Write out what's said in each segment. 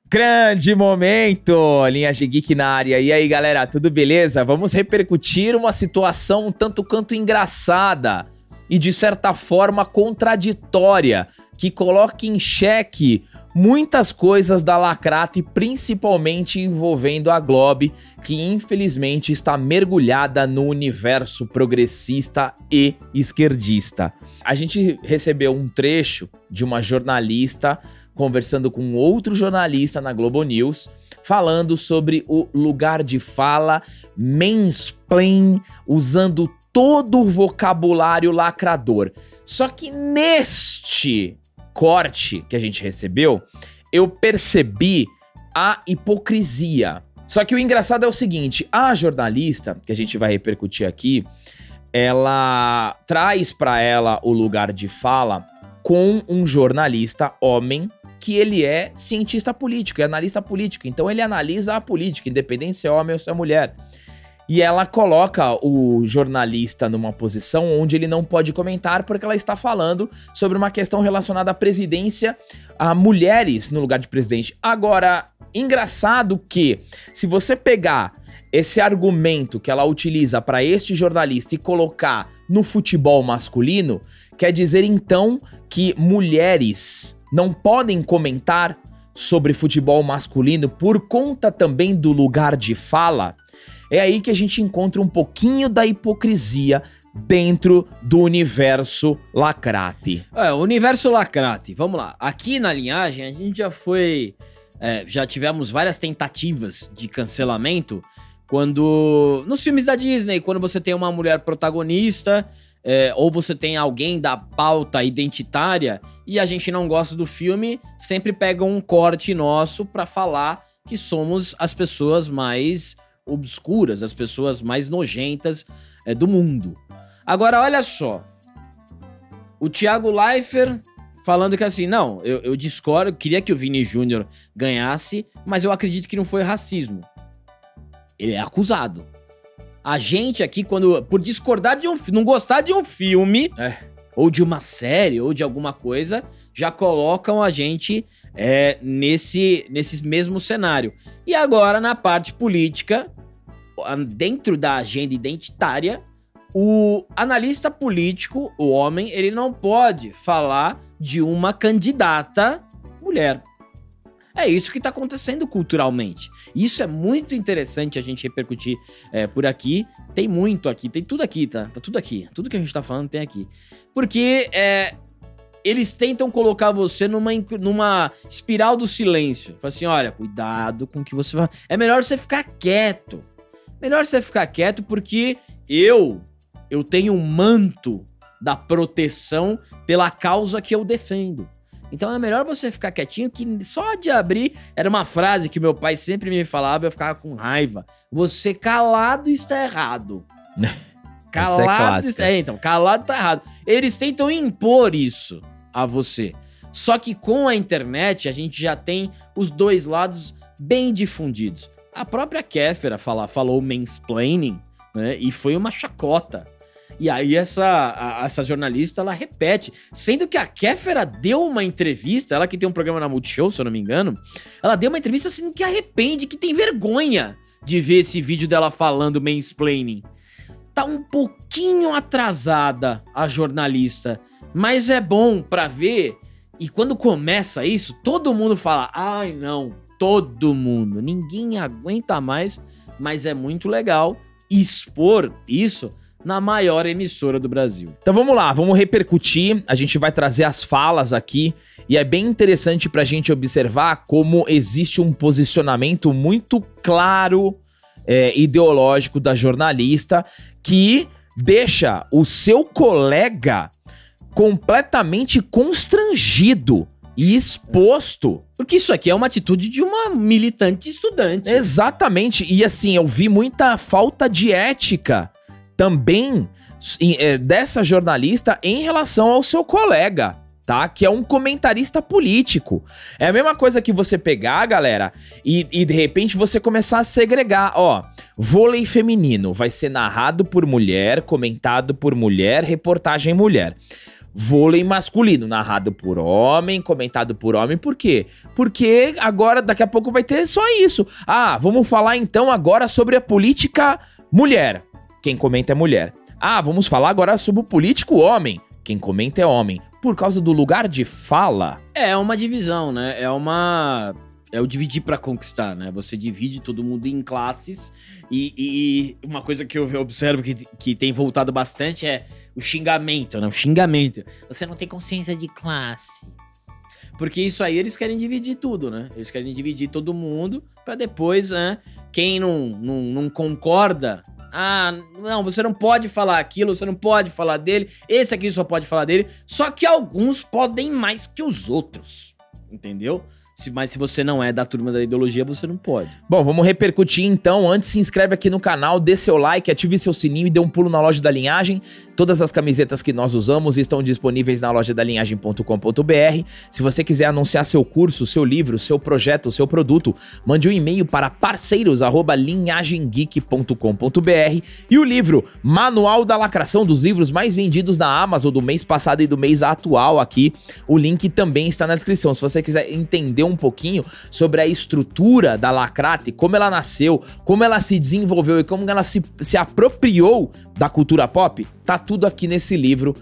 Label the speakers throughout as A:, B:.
A: Grande momento, Linha de Geek na área. E aí, galera, tudo beleza? Vamos repercutir uma situação um tanto quanto engraçada e, de certa forma, contraditória, que coloca em xeque muitas coisas da Lacrate, principalmente envolvendo a Globe, que infelizmente está mergulhada no universo progressista e esquerdista. A gente recebeu um trecho de uma jornalista conversando com outro jornalista na Globo News, falando sobre o lugar de fala, mansplain, usando todo o vocabulário lacrador. Só que neste corte que a gente recebeu, eu percebi a hipocrisia. Só que o engraçado é o seguinte, a jornalista, que a gente vai repercutir aqui, ela traz para ela o lugar de fala com um jornalista homem, que ele é cientista político, é analista político, então ele analisa a política, independente se é homem ou se é mulher. E ela coloca o jornalista numa posição onde ele não pode comentar porque ela está falando sobre uma questão relacionada à presidência, a mulheres no lugar de presidente. Agora, engraçado que, se você pegar esse argumento que ela utiliza para este jornalista e colocar no futebol masculino, quer dizer então que mulheres não podem comentar sobre futebol masculino por conta também do lugar de fala. É aí que a gente encontra um pouquinho da hipocrisia dentro do universo Lacrate.
B: O universo Lacrate, vamos lá. Aqui na linhagem a gente já foi... já tivemos várias tentativas de cancelamento quando... nos filmes da Disney, quando você tem uma mulher protagonista... ou você tem alguém da pauta identitária e a gente não gosta do filme, sempre pega um corte nosso pra falar que somos as pessoas mais obscuras, as pessoas mais nojentas do mundo. Agora, olha só, o Thiago Leifert falando que assim, não, eu discordo, queria que o Vini Júnior ganhasse, mas eu acredito que não foi racismo. Ele é acusado. A gente aqui, por discordar de não gostar de um filme, ou de uma série, ou de alguma coisa, já colocam a gente nesse mesmo cenário. E agora, na parte política, dentro da agenda identitária, o analista político, o homem, ele não pode falar de uma candidata mulher. É isso que está acontecendo culturalmente. Isso é muito interessante a gente repercutir por aqui. Tem muito aqui, tem tudo aqui, tá? Tá tudo aqui. Tudo que a gente tá falando tem aqui. Porque eles tentam colocar você numa espiral do silêncio. Fala assim, olha, cuidado com o que você vai... É melhor você ficar quieto. Melhor você ficar quieto porque eu tenho um manto da proteção pela causa que eu defendo. Então é melhor você ficar quietinho, que só de abrir... Era uma frase que meu pai sempre me falava, eu ficava com raiva. Você calado está errado. Calado calado tá errado. Eles tentam impor isso a você. Só que com a internet a gente já tem os dois lados bem difundidos. A própria Kéfera falou mansplaining, né? E foi uma chacota. E aí essa jornalista, ela repete, sendo que a Kéfera deu uma entrevista, ela que tem um programa na Multishow, se eu não me engano, ela deu uma entrevista assim que arrepende, que tem vergonha de ver esse vídeo dela falando mansplaining. Tá um pouquinho atrasada a jornalista, mas é bom pra ver, e quando começa isso, todo mundo fala, ai não, todo mundo, ninguém aguenta mais, mas é muito legal expor isso na maior emissora do Brasil.
A: Então vamos lá, vamos repercutir, a gente vai trazer as falas aqui, e é bem interessante pra gente observar como existe um posicionamento muito claro, ideológico da jornalista, que deixa o seu colega completamente constrangido e exposto.
B: Porque isso aqui é uma atitude de uma militante estudante.
A: Exatamente, e assim, eu vi muita falta de ética também dessa jornalista em relação ao seu colega, tá? Que é um comentarista político. É a mesma coisa que você pegar, galera, e de repente você começar a segregar, ó, vôlei feminino vai ser narrado por mulher, comentado por mulher, reportagem mulher. vôlei masculino, narrado por homem, comentado por homem. Por quê? Porque agora, daqui a pouco vai ter só isso. Ah, vamos falar então agora sobre a política mulher. Quem comenta é mulher. Ah, vamos falar agora sobre o político homem. Quem comenta é homem. Por causa do lugar de fala.
B: É uma divisão, né? É o dividir pra conquistar, né? Você divide todo mundo em classes e uma coisa que eu observo que tem voltado bastante é o xingamento, né? O xingamento. Você não tem consciência de classe. Porque isso aí eles querem dividir tudo, né? Eles querem dividir todo mundo pra depois, né? Quem não concorda... Ah, não, você não pode falar aquilo, você não pode falar dele, esse aqui só pode falar dele, só que alguns podem mais que os outros, entendeu? Mas se você não é da turma da ideologia, você não pode.
A: Bom, vamos repercutir então. Antes, se inscreve aqui no canal, dê seu like, ative seu sininho e dê um pulo na loja da Linhagem. Todas as camisetas que nós usamos estão disponíveis na loja da linhagem.com.br. Se você quiser anunciar seu curso, seu livro, seu projeto, seu produto, mande um e-mail para parceiros@linhagemgeek.com.br. E o livro Manual da Lacração, dos livros mais vendidos na Amazon do mês passado e do mês atual aqui. O link também está na descrição. Se você quiser entender um pouquinho sobre a estrutura da Lacrate, como ela nasceu, como ela se desenvolveu e como ela se apropriou da cultura pop, tá tudo aqui nesse livro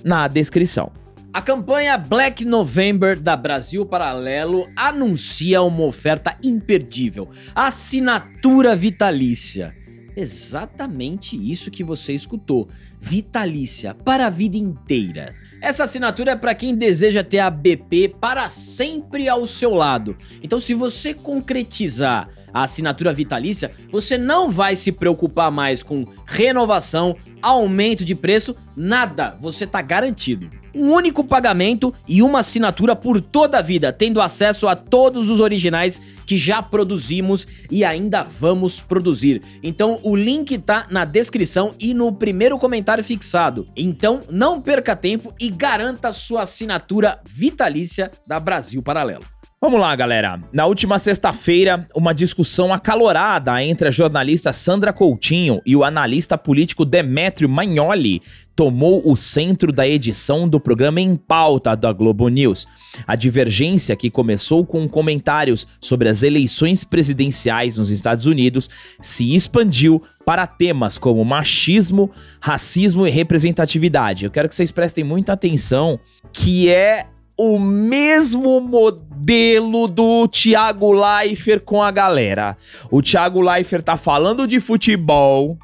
A: na descrição.
B: A campanha Black November da Brasil Paralelo anuncia uma oferta imperdível: assinatura vitalícia. Exatamente isso que você escutou. Vitalícia, para a vida inteira. Essa assinatura é para quem deseja ter a BP para sempre ao seu lado. Então, se você concretizar a assinatura vitalícia, você não vai se preocupar mais com renovação, aumento de preço, nada. Você tá garantido. Um único pagamento e uma assinatura por toda a vida, tendo acesso a todos os originais que já produzimos e ainda vamos produzir. Então, o link tá na descrição e no primeiro comentário fixado. Então, não perca tempo e garanta sua assinatura vitalícia da Brasil Paralelo.
A: Vamos lá, galera. Na última sexta-feira, uma discussão acalorada entre a jornalista Sandra Coutinho e o analista político Demétrio Magnoli tomou o centro da edição do programa Em Pauta da Globo News. A divergência, que começou com comentários sobre as eleições presidenciais nos Estados Unidos, se expandiu para temas como machismo, racismo e representatividade. Eu quero que vocês prestem muita atenção, que é o mesmo modelo do Thiago Leifert com a galera. O Thiago Leifert tá falando de futebol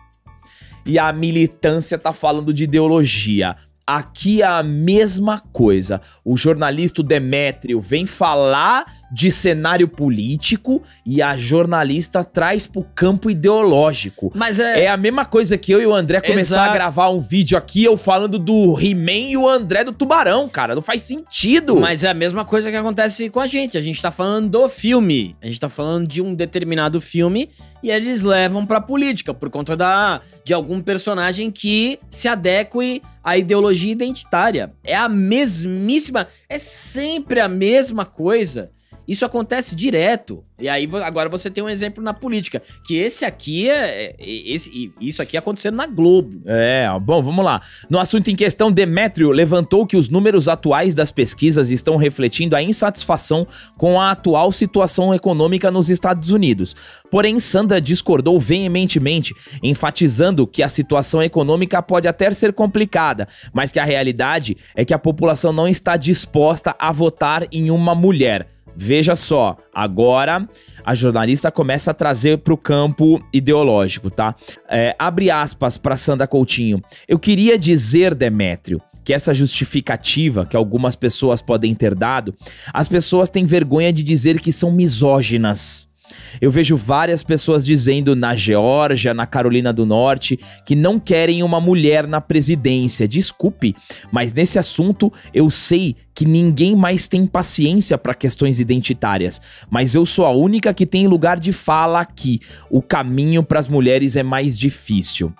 A: e a militância tá falando de ideologia. Aqui é a mesma coisa. O jornalista Demétrio vem falar de cenário político e a jornalista traz pro campo ideológico.
B: Mas
A: é a mesma coisa que eu e o André começar a gravar um vídeo aqui, eu falando do He-Man e o André do Tubarão, cara. Não faz sentido.
B: Mas é a mesma coisa que acontece com a gente. A gente tá falando do filme. A gente tá falando de um determinado filme e eles levam pra política por conta de algum personagem que se adeque à ideologia identitária. É a mesmíssima, é sempre a mesma coisa. Isso acontece direto. E aí agora você tem um exemplo na política, que esse aqui isso aqui acontecendo na Globo.
A: Bom, vamos lá. No assunto em questão, Demétrio levantou que os números atuais das pesquisas estão refletindo a insatisfação com a atual situação econômica nos Estados Unidos. Porém, Sandra discordou veementemente, enfatizando que a situação econômica pode até ser complicada, mas que a realidade é que a população não está disposta a votar em uma mulher. Veja só, agora a jornalista começa a trazer pro campo ideológico, tá? Abre aspas para Sandra Coutinho. Eu queria dizer, Demétrio, que essa justificativa que algumas pessoas podem ter dado, as pessoas têm vergonha de dizer que são misóginas. Eu vejo várias pessoas dizendo na Geórgia, na Carolina do Norte, que não querem uma mulher na presidência. Desculpe, mas nesse assunto eu sei que ninguém mais tem paciência para questões identitárias. Mas eu sou a única que tem lugar de fala aqui. O caminho para as mulheres é mais difícil.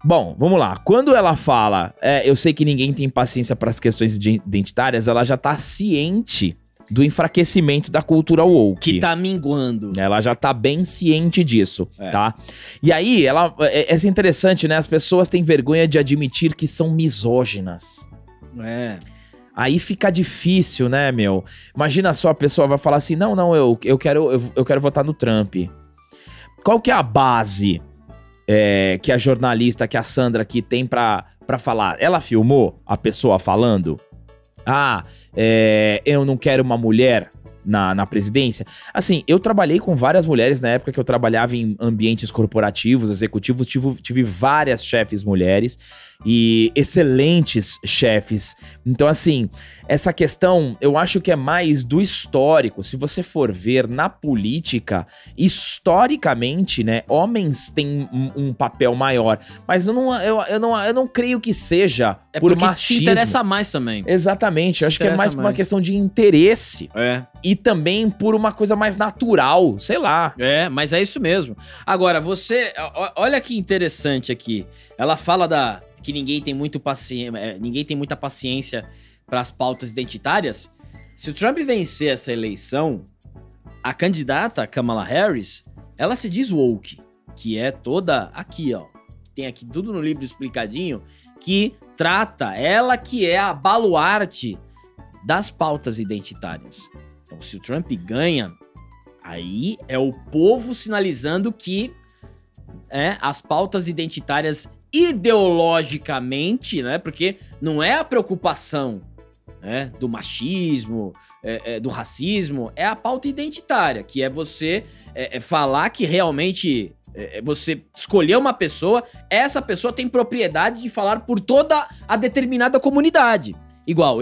A: Bom, vamos lá. Quando ela fala, eu sei que ninguém tem paciência para as questões identitárias, ela já tá ciente do enfraquecimento da cultura woke.
B: Que tá minguando.
A: Ela já tá bem ciente disso, tá? E aí, é interessante, né? As pessoas têm vergonha de admitir que são misóginas.
B: É.
A: Aí fica difícil, né, meu? Imagina só, a pessoa vai falar assim, não, eu quero votar no Trump. Qual que é a base que a jornalista, que a Sandra aqui tem pra falar? Ela filmou a pessoa falando? Eu não quero uma mulher na presidência. Assim, eu trabalhei com várias mulheres na época que eu trabalhava em ambientes corporativos, executivos, tive várias chefes mulheres e excelentes chefes. Então, assim, essa questão eu acho que é mais do histórico. Se você for ver na política, historicamente, né, homens têm um papel maior, mas eu não creio que seja por machismo.
B: Se interessa mais também.
A: Exatamente, eu acho que é mais por uma questão de interesse. E também por uma coisa mais natural, sei lá.
B: Mas é isso mesmo. Agora, olha que interessante aqui. Ela fala que ninguém tem muita paciência para as pautas identitárias. Se o Trump vencer essa eleição, a candidata Kamala Harris, ela se diz woke, que é toda aqui, ó. Tem aqui tudo no livro explicadinho, que trata ela que é a baluarte das pautas identitárias. Então, se o Trump ganha, aí é o povo sinalizando que as pautas identitárias ideologicamente, né? Porque não é a preocupação, né, do machismo, do racismo, é a pauta identitária, que é você falar que realmente você escolher uma pessoa, essa pessoa tem propriedade de falar por toda a determinada comunidade. Igual,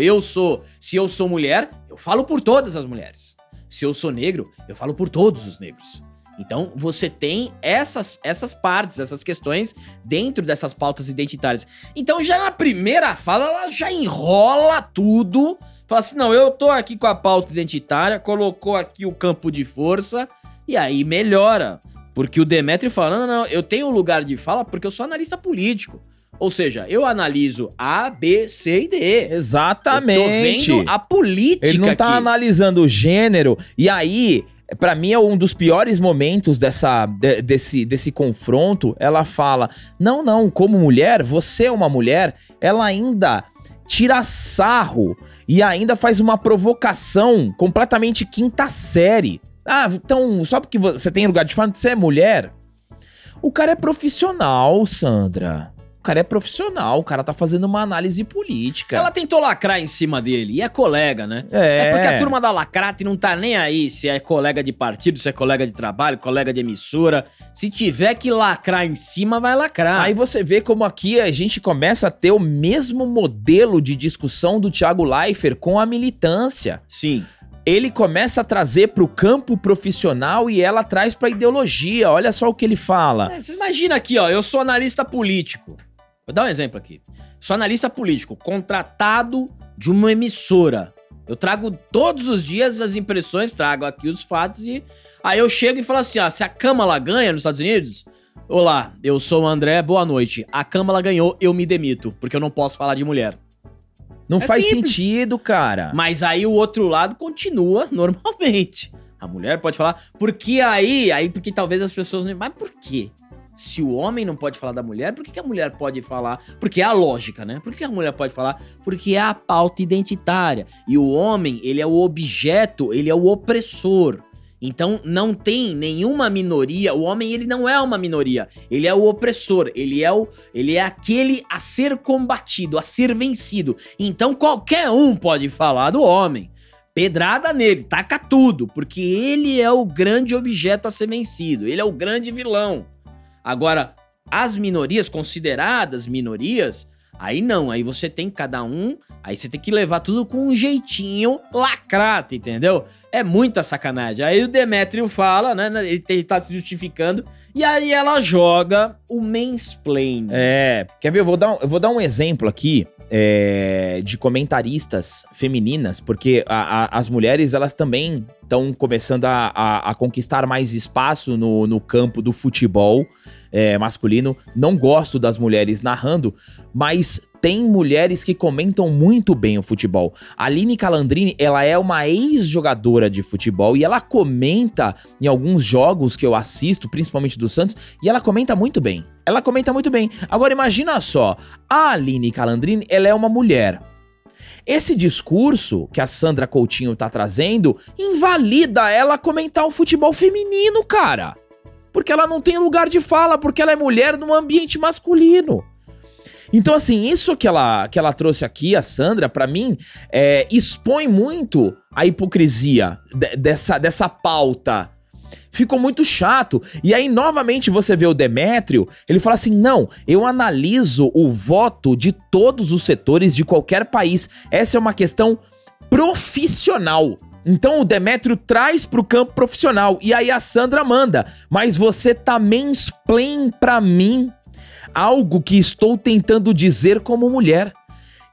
B: se eu sou mulher, eu falo por todas as mulheres. Se eu sou negro, eu falo por todos os negros. Então, você tem essas partes, essas questões dentro dessas pautas identitárias. Então, já na primeira fala, ela já enrola tudo. Fala assim, não, eu tô aqui com a pauta identitária, colocou aqui o campo de força, e aí melhora. Porque o Demetrio fala, não, eu tenho lugar de fala porque eu sou analista político. Ou seja, eu analiso A, B, C e D.
A: Exatamente.
B: Eu tô vendo a política aqui.
A: Ele não tá analisando o gênero, e aí... Pra mim é um dos piores momentos desse confronto. Ela fala, não, como mulher, você é uma mulher. Ela ainda tira sarro e ainda faz uma provocação completamente quinta série. Então só porque você tem lugar de fala, você é mulher? O cara é profissional, Sandra. O cara é profissional, o cara tá fazendo uma análise política.
B: Ela tentou lacrar em cima dele, e é colega, né? É porque a turma da Lacrate não tá nem aí se é colega de partido, se é colega de trabalho, colega de emissora. Se tiver que lacrar em cima, vai lacrar.
A: Aí você vê como aqui a gente começa a ter o mesmo modelo de discussão do Thiago Leifert com a militância.
B: Sim.
A: Ele começa a trazer pro campo profissional e ela traz pra ideologia. Olha só o que ele fala.
B: Você imagina aqui, ó, eu sou analista político. Vou dar um exemplo aqui. Sou analista político, contratado de uma emissora. Eu trago todos os dias as impressões, trago aqui os fatos e... Aí eu chego e falo assim, se a Kamala ganha nos Estados Unidos... Olá, eu sou o André, boa noite. A Kamala ganhou, eu me demito, porque eu não posso falar de mulher.
A: Não faz sentido, cara.
B: Mas aí o outro lado continua normalmente. A mulher pode falar, porque porque talvez as pessoas não... Mas por quê? Se o homem não pode falar da mulher, por que a mulher pode falar? Porque é a lógica, né? Por que a mulher pode falar? Porque é a pauta identitária. E o homem, ele é o objeto, ele é o opressor. Então não tem nenhuma minoria. O homem, ele não é uma minoria. Ele é o opressor. Ele é aquele a ser combatido, a ser vencido. Então qualquer um pode falar do homem. Pedrada nele, taca tudo. Porque ele é o grande objeto a ser vencido. Ele é o grande vilão. Agora, as minorias, consideradas minorias, aí não, aí você tem cada um, aí você tem que levar tudo com um jeitinho lacrata, entendeu? É muita sacanagem. Aí o Demetrio fala, né, ele tá se justificando, e aí ela joga o mansplaining.
A: Quer ver, eu vou dar um exemplo aqui de comentaristas femininas, porque as mulheres, elas também estão começando a conquistar mais espaço no campo do futebol masculino. Não gosto das mulheres narrando, mas tem mulheres que comentam muito bem o futebol. A Aline Calandrini, ela é uma ex-jogadora de futebol e ela comenta em alguns jogos que eu assisto, principalmente do Santos, e ela comenta muito bem. Agora imagina só, a Aline Calandrini, ela é uma mulher. Esse discurso que a Sandra Coutinho tá trazendo invalida ela comentar o futebol feminino, cara. Porque ela não tem lugar de fala, porque ela é mulher num ambiente masculino. Então, assim, isso que ela trouxe aqui, a Sandra, pra mim, expõe muito a hipocrisia dessa pauta. Ficou muito chato. E aí, novamente, você vê o Demétrio, ele fala assim, não, eu analiso o voto de todos os setores de qualquer país. Essa é uma questão profissional. Então o Demétrio traz pro campo profissional. E aí a Sandra manda, mas você tá mansplaining pra mim algo que estou tentando dizer como mulher.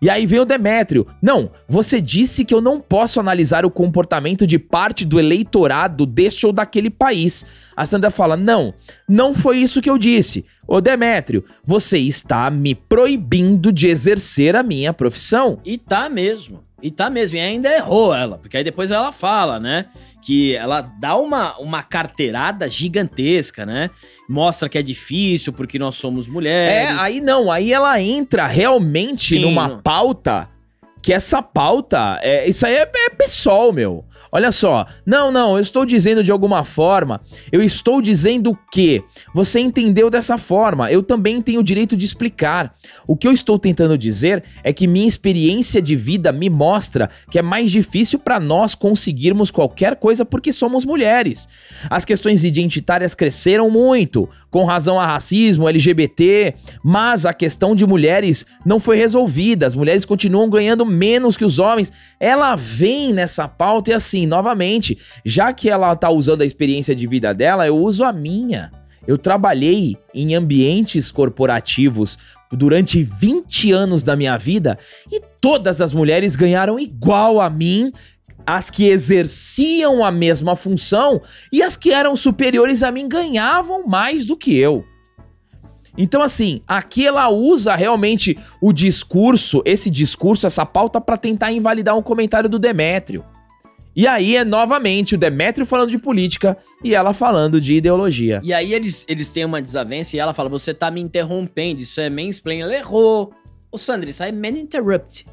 A: E aí vem o Demétrio. Não, você disse que eu não posso analisar o comportamento de parte do eleitorado deste ou daquele país. A Sandra fala, não foi isso que eu disse. Ô Demétrio, você está me proibindo de exercer a minha profissão.
B: E tá mesmo. E ainda errou ela, porque aí depois ela fala, né, que ela dá uma carteirada gigantesca, né, mostra que é difícil porque nós somos mulheres.
A: Aí ela entra realmente numa pauta, que essa pauta, isso aí é pessoal, meu. Olha só, não, eu estou dizendo de alguma forma, eu estou dizendo que você entendeu dessa forma, eu também tenho o direito de explicar. O que eu estou tentando dizer é que minha experiência de vida me mostra que é mais difícil para nós conseguirmos qualquer coisa porque somos mulheres. As questões identitárias cresceram muito, com razão a racismo, LGBT, mas a questão de mulheres não foi resolvida, as mulheres continuam ganhando menos que os homens. Ela vem nessa pauta e assim, novamente, já que ela tá usando a experiência de vida dela, eu uso a minha. Eu trabalhei em ambientes corporativos durante 20 anos da minha vida e todas as mulheres ganharam igual a mim, as que exerciam a mesma função e as que eram superiores a mim ganhavam mais do que eu. Então, assim, aqui ela usa realmente o discurso, essa pauta para tentar invalidar um comentário do Demétrio. E aí novamente o Demétrio falando de política e ela falando de ideologia.
B: E aí eles têm uma desavença e ela fala, você tá me interrompendo, isso é mansplaining. Ela errou. Ô Sandra, isso aí é man interrupt.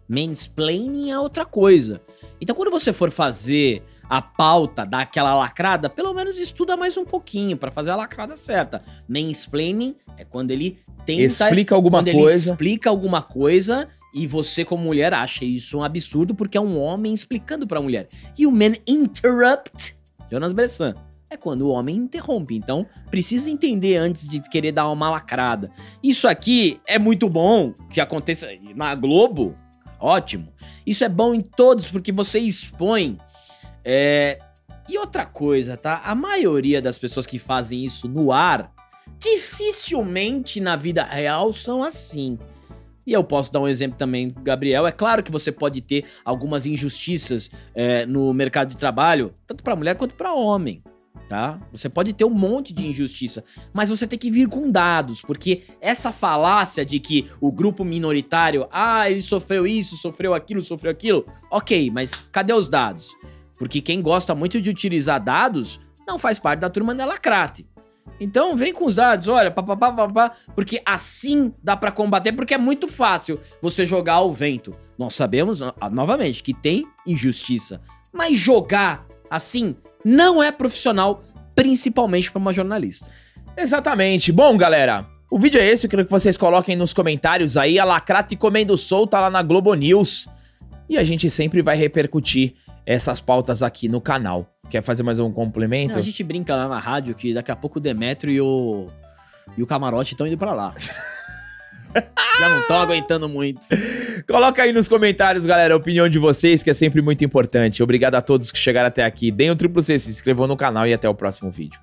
B: Mansplaining é outra coisa. Então quando você for fazer a pauta, dar aquela lacrada, pelo menos estuda mais um pouquinho pra fazer a lacrada certa. Mansplaining é quando ele tenta...
A: Explica alguma coisa.
B: Ele explica alguma coisa... E você, como mulher, acha isso um absurdo porque é um homem explicando pra mulher. E o man interrupt, Jonas Bressan, é quando o homem interrompe. Então, precisa entender antes de querer dar uma lacrada. Isso aqui é muito bom que aconteça na Globo. Ótimo. Isso é bom em todos porque você expõe. E outra coisa, tá? A maioria das pessoas que fazem isso no ar, dificilmente na vida real são assim. E eu posso dar um exemplo também, Gabriel. É claro que você pode ter algumas injustiças no mercado de trabalho, tanto para mulher quanto para homem, tá? Você pode ter um monte de injustiça, mas você tem que vir com dados, porque essa falácia de que o grupo minoritário, ele sofreu isso, sofreu aquilo, ok, mas cadê os dados? Porque quem gosta muito de utilizar dados não faz parte da turma da lacrate. Então vem com os dados, olha, porque assim dá pra combater, porque é muito fácil você jogar ao vento. Nós sabemos, novamente, que tem injustiça, mas jogar assim não é profissional, principalmente pra uma jornalista.
A: Exatamente. Bom, galera, o vídeo é esse, eu quero que vocês coloquem nos comentários aí, a lacrata e comendo solta lá na Globo News. E a gente sempre vai repercutir essas pautas aqui no canal. Quer fazer mais um complemento?
B: Não, a gente brinca lá na rádio que daqui a pouco o Demétrio e o Camarote estão indo pra lá. Já não tô aguentando muito.
A: Coloca aí nos comentários, galera, a opinião de vocês, que é sempre muito importante. Obrigado a todos que chegaram até aqui. Deem um triplo C, se inscrevam no canal e até o próximo vídeo.